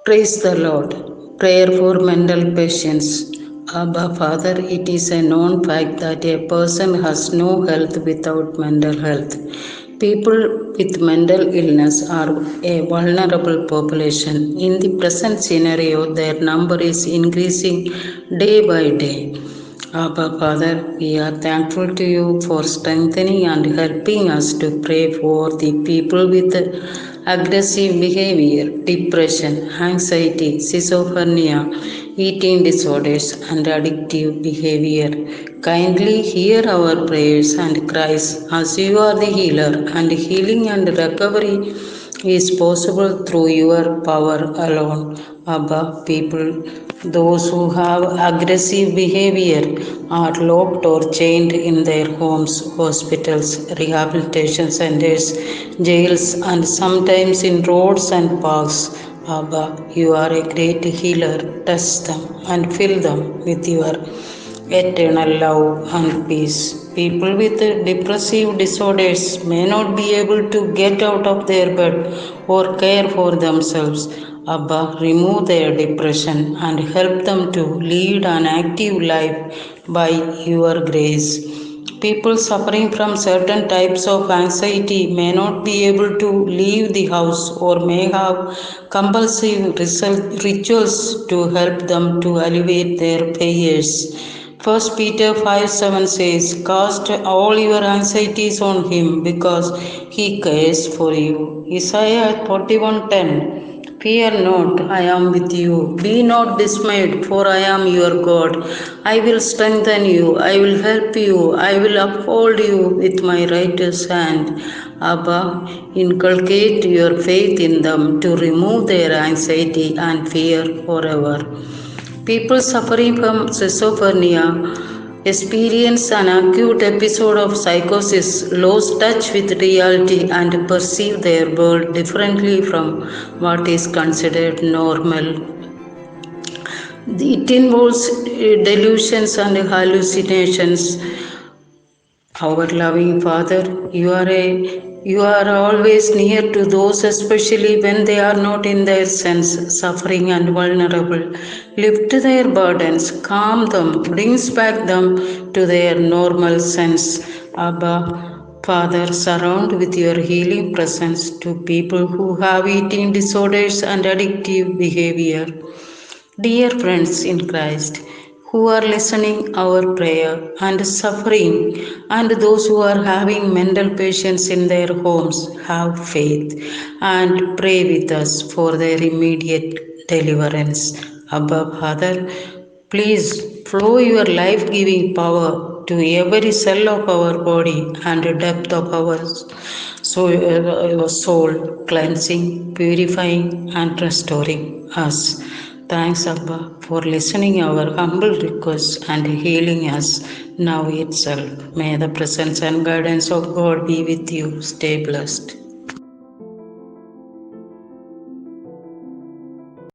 Praise the Lord. Prayer for mental patience. Abba Father, it is a known fact that a person has no health without mental health. People with mental illness are a vulnerable population. In the present scenario, their number is increasing day by day. Abba Father, we are thankful to you for strengthening and helping us to pray for the people with aggressive behavior, depression, anxiety, schizophrenia, eating disorders, and addictive behavior. Kindly hear our prayers and cries as you are the healer, and healing and recovery is possible through your power alone. Abba, people, those who have aggressive behavior are locked or chained in their homes, hospitals, rehabilitation centers, jails, and sometimes in roads and parks. Abba, you are a great healer. Touch them and fill them with your eternal love and peace. People with depressive disorders may not be able to get out of their bed or care for themselves. Abba, remove their depression and help them to lead an active life by your grace. People suffering from certain types of anxiety may not be able to leave the house or may have compulsive rituals to help them to alleviate their fears. First Peter 5:7 says, cast all your anxieties on him because he cares for you. Isaiah 41:10, fear not, I am with you. Be not dismayed, for I am your God. I will strengthen you, I will help you, I will uphold you with my righteous hand. Abba, inculcate your faith in them to remove their anxiety and fear forever. People suffering from schizophrenia experience an acute episode of psychosis, lose touch with reality, and perceive their world differently from what is considered normal. It involves delusions and hallucinations. Our loving Father, you are always near to those, especially when they are not in their sense, suffering and vulnerable. Lift their burdens, calm them, brings back them to their normal sense. Abba, Father, surround with your healing presence to people who have eating disorders and addictive behavior. Dear friends in Christ, who are listening our prayer and suffering, and those who are having mental patients in their homes, have faith and pray with us for their immediate deliverance. Abba, Father, please flow your life giving power to every cell of our body and depth of our soul, cleansing, purifying, and restoring us. Thanks, Abba, for listening our humble requests and healing us now itself. May the presence and guidance of God be with you. Stay blessed.